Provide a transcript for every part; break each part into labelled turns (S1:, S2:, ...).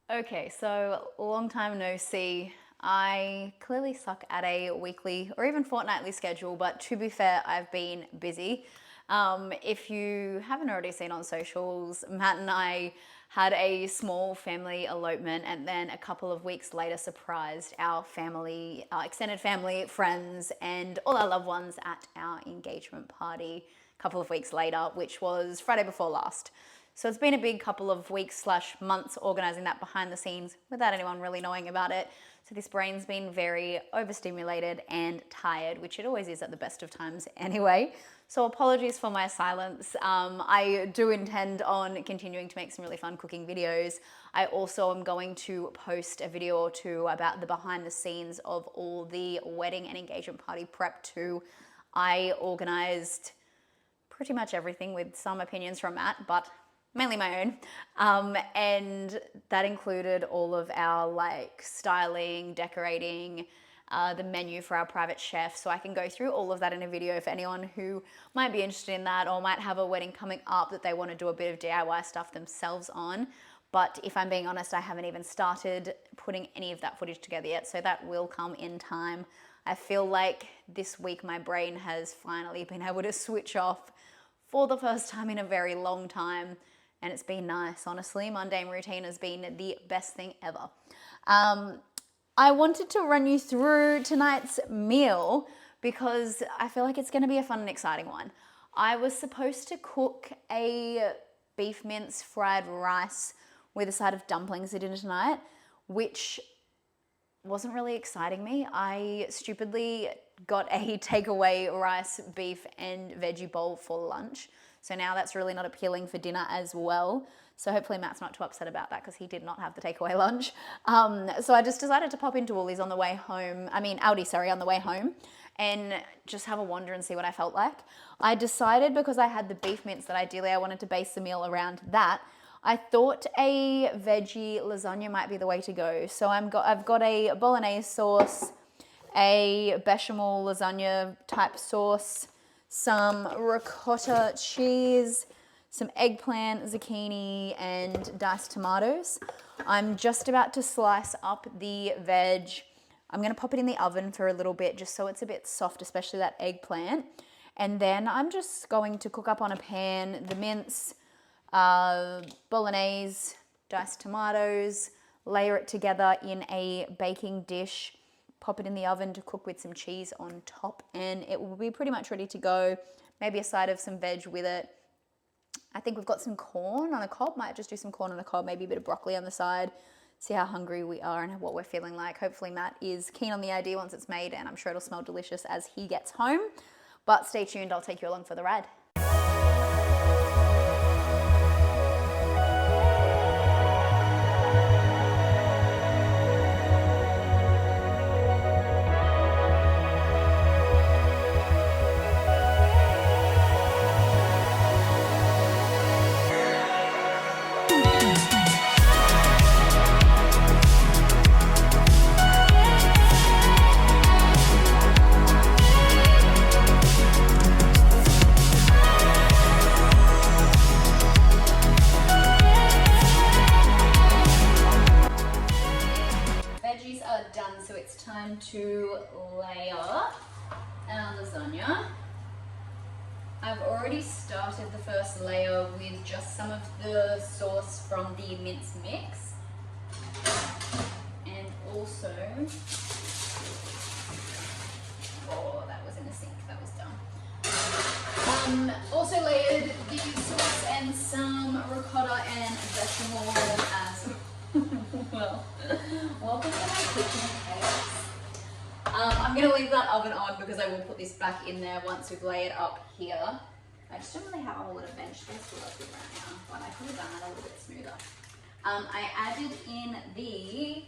S1: Okay, so long time no see. I clearly suck at a weekly or even fortnightly schedule, but to be fair, I've been busy. If you haven't already seen on socials, Matt and I had a small family elopement and then a couple of weeks later surprised our family, our extended family, friends, and all our loved ones at our engagement party a couple of weeks later, which was Friday before last. So it's been a big couple of weeks/months organizing that behind the scenes without anyone really knowing about it. So this brain's been very overstimulated and tired, which it always is at the best of times anyway. So apologies for my silence. I do intend on continuing to make some really fun cooking videos. I also am going to post a video or two about the behind the scenes of all the wedding and engagement party prep too. I organized pretty much everything with some opinions from Matt, but mainly my own. And that included all of our like styling, decorating, the menu for our private chef. So I can go through all of that in a video for anyone who might be interested in that or might have a wedding coming up that they want to do a bit of DIY stuff themselves on. But if I'm being honest, I haven't even started putting any of that footage together yet. So that will come in time. I feel like this week my brain has finally been able to switch off for the first time in a very long time. And it's been nice, honestly. Mundane routine has been the best thing ever. I wanted to run you through tonight's meal because I feel like it's going to be a fun and exciting one. I was supposed to cook a beef mince fried rice with a side of dumplings for dinner tonight, which wasn't really exciting me. I stupidly got a takeaway rice, beef, and veggie bowl for lunch. So now that's really not appealing for dinner as well. So hopefully Matt's not too upset about that because he did not have the takeaway lunch. So I just decided to pop into Woolies on the way home. Aldi, on the way home and just have a wander and see what I felt like. I decided because I had the beef mince that ideally I wanted to base the meal around that. I thought a veggie lasagna might be the way to go. So I've got a Bolognese sauce, a Bechamel lasagna type sauce, some ricotta cheese, some eggplant, zucchini, and diced tomatoes. I'm just about to slice up the veg. I'm going to pop it in the oven for a little bit just so it's a bit soft, especially that eggplant. And then I'm just going to cook up on a pan the mince, bolognese, diced tomatoes, layer it together in a baking dish, pop it in the oven to cook with some cheese on top, and it will be pretty much ready to go. Maybe a side of some veg with it. I think we've got some corn on the cob. Might just do some corn on the cob, maybe a bit of broccoli on the side. See how hungry we are and what we're feeling like. Hopefully Matt is keen on the idea once it's made, and I'm sure it'll smell delicious as he gets home. But stay tuned, I'll take you along for the ride. So it's time to layer our lasagna. I've already started the first layer with just some of the sauce from the mince mix, and also, oh, that was in the sink, that was done. Also layered the sauce and some ricotta and bechamel as well. Welcome to my kitchen chaos. I'm going to leave that oven on because I will put this back in there once we've layered up here. I just don't really have a whole lot of bench space to work with right now, but I could have done that a little bit smoother. I added in the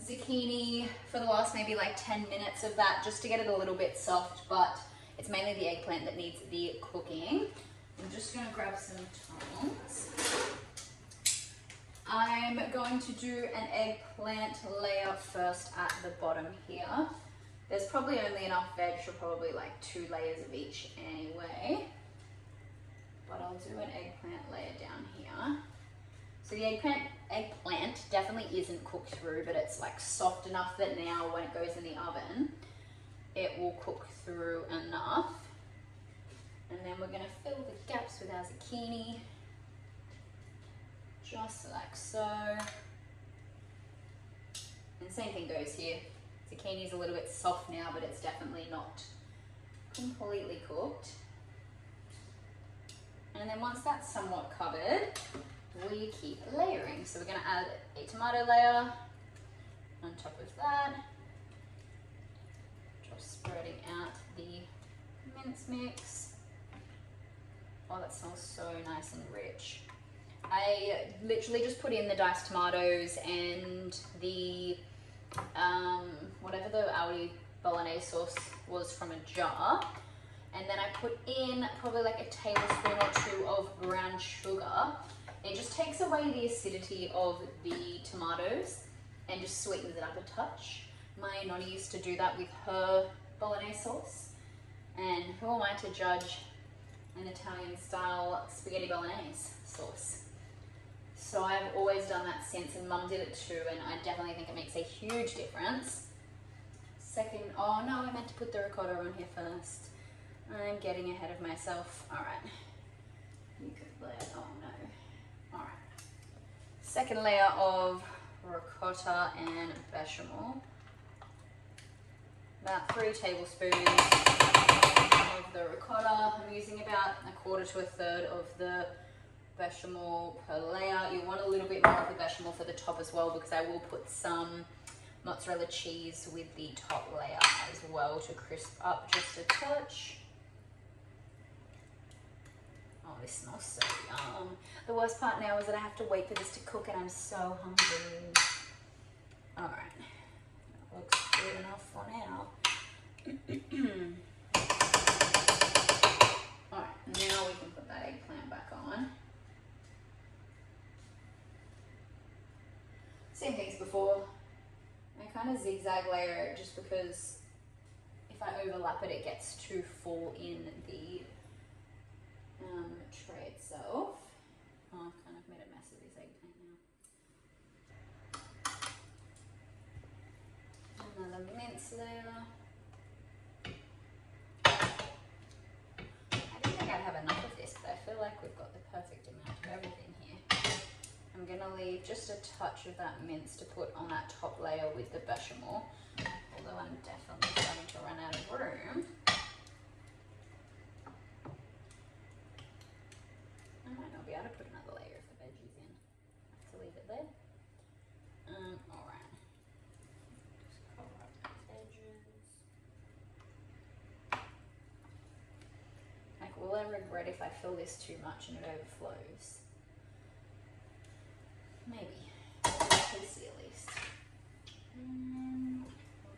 S1: zucchini for the last maybe like 10 minutes of that just to get it a little bit soft, but it's mainly the eggplant that needs the cooking. I'm just going to grab some tongs. I'm going to do an eggplant layer first at the bottom here. There's probably only enough veg for probably like 2 layers of each anyway. But I'll do an eggplant layer down here. So So the eggplant definitely isn't cooked through, but it's like soft enough that now when it goes in the oven, it will cook through enough. And then we're gonna fill the gaps with our zucchini, just like so. And same thing goes here. Zucchini is a little bit soft now, but it's definitely not completely cooked. And then once that's somewhat covered, we keep layering. So we're gonna add a tomato layer on top of that. Just spreading out the mince mix. Oh, that smells so nice and rich. I literally just put in the diced tomatoes and the, whatever the Aldi Bolognese sauce was from a jar. And then I put in probably like a tablespoon or two of brown sugar. It just takes away the acidity of the tomatoes and just sweetens it up a touch. My nonni used to do that with her Bolognese sauce. And who am I to judge an Italian style spaghetti Bolognese sauce? So I've always done that since, and Mum did it too, and I definitely think it makes a huge difference. Second, oh no, I meant to put the ricotta on here first. I'm getting ahead of myself. All right, you could layer, oh no. All right, second layer of ricotta and bechamel. About 3 tablespoons of the ricotta. I'm using about 1/4 to 1/3 of the bechamel per layer. You want a little bit more of the bechamel for the top as well, because I will put some mozzarella cheese with the top layer as well to crisp up just a touch. Oh, this smells so yum. The worst part now is that I have to wait for this to cook and I'm so hungry. All right. Looks good enough for now. Alright, now we can put that eggplant back on. Same thing as before. I kind of zigzag layer it just because if I overlap it, it gets too full in the tray itself. Oh, I've kind of made a mess of this eggplant now. Another mince layer. I don't think I'd have enough of this, but I feel like we've got the perfect amount of everything here. I'm gonna leave just a touch of that mince to put on that top layer with the bechamel, although I'm definitely starting to run out of room. I might not be able to put another layer of the veggies in. I have to leave it there. Alright. Just cover up these edges. Like, will I regret if I fill this too much and it overflows? Maybe. Tasty at least.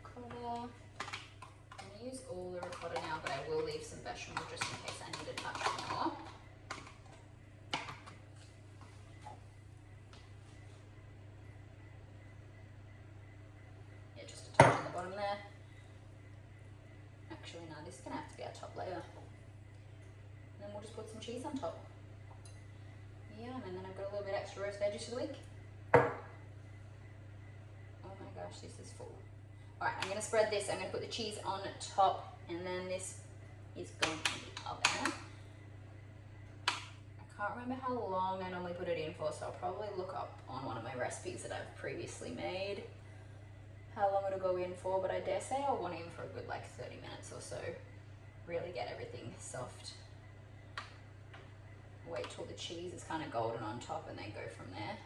S1: Ricotta. I'm going to use all the ricotta now, but I will leave some bechamel just in case I need a touch more. Yeah, just a touch on the bottom there. Actually, no, this is going to have to be our top layer. And then we'll just put some cheese on top. Yum, and then I've got a little bit extra roast veggies for the week. Oh my gosh, this is full. Alright, I'm going to spread this. I'm going to put the cheese on top, and then this is going in the oven. I can't remember how long I normally put it in for, so I'll probably look up on one of my recipes that I've previously made how long it'll go in for, but I dare say I'll want it in for a good like 30 minutes or so. Really get everything soft. Wait till the cheese is kind of golden on top and then go from there.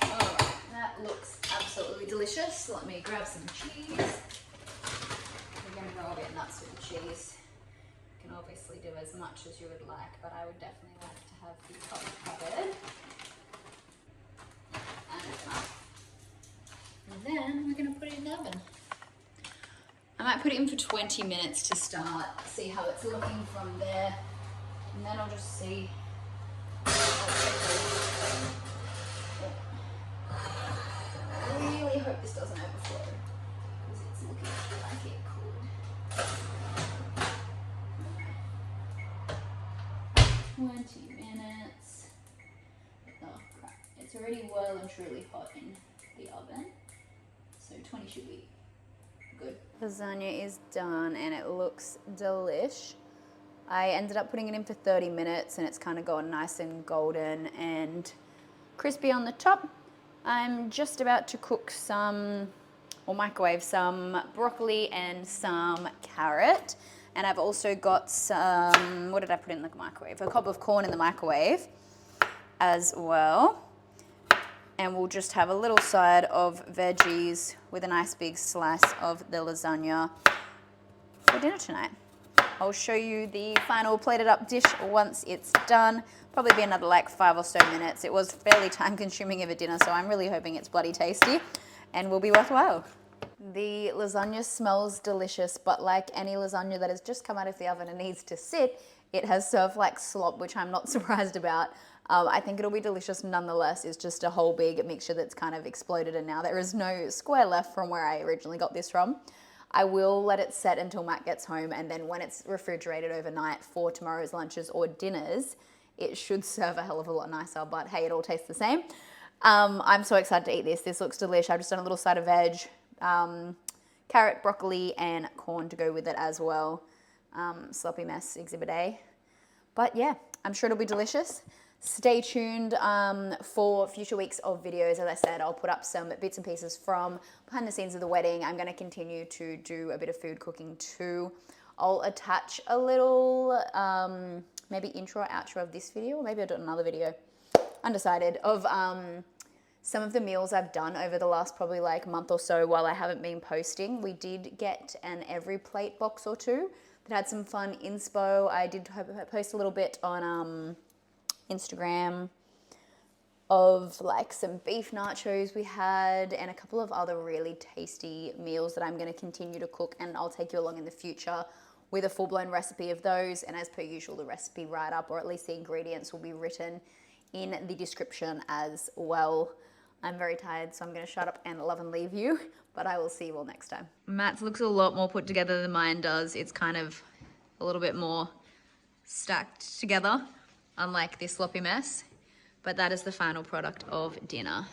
S1: Alright, that looks absolutely delicious. Let me grab some cheese. We're going to go a bit nuts with the cheese. You can obviously do as much as you would like, but I would definitely like to have the top covered. And enough. And then we're going to put it in the oven. I might put it in for 20 minutes to start, see how it's looking from there. And then I'll just see. I really hope this doesn't overflow, because it's looking like it could. 20 minutes. already well and truly hot in the oven. So 20 should be good. Lasagna is done and it looks delish. I ended up putting it in for 30 minutes and it's kind of gone nice and golden and crispy on the top. I'm just about to cook some, or microwave some broccoli and some carrot. And I've also got some, what did I put in the microwave? A cob of corn in the microwave as well. And we'll just have a little side of veggies with a nice big slice of the lasagna for dinner tonight. I'll show you the final plated up dish once it's done. Probably be another like 5 or so minutes. It was fairly time consuming of a dinner, so I'm really hoping it's bloody tasty and will be worthwhile. The lasagna smells delicious, but like any lasagna that has just come out of the oven and needs to sit, it has served like slop, which I'm not surprised about. I think it'll be delicious nonetheless. It's just a whole big mixture that's kind of exploded and now there is no square left from where I originally got this from. I will let it set until Matt gets home, and then when it's refrigerated overnight for tomorrow's lunches or dinners, it should serve a hell of a lot nicer, but hey, it all tastes the same. I'm so excited to eat this. This looks delish. I've just done a little side of veg, carrot, broccoli, and corn to go with it as well. Sloppy mess, exhibit A. But yeah, I'm sure it'll be delicious. Stay tuned for future weeks of videos. As I said, I'll put up some bits and pieces from behind the scenes of the wedding. I'm going to continue to do a bit of food cooking too. I'll attach a little maybe intro or outro of this video, or maybe I'll do another video, undecided, of some of the meals I've done over the last probably like month or so while I haven't been posting. We did get an every plate box or two that had some fun inspo. I did post a little bit on Instagram of like some beef nachos we had and a couple of other really tasty meals that I'm going to continue to cook, and I'll take you along in the future with a full-blown recipe of those. And as per usual, the recipe write-up, or at least the ingredients, will be written in the description as well. I'm very tired, so I'm going to shut up and love and leave you, but I will see you all next time. Matt's looks a lot more put together than mine does. It's kind of a little bit more stacked together, unlike this sloppy mess. But that is the final product of dinner.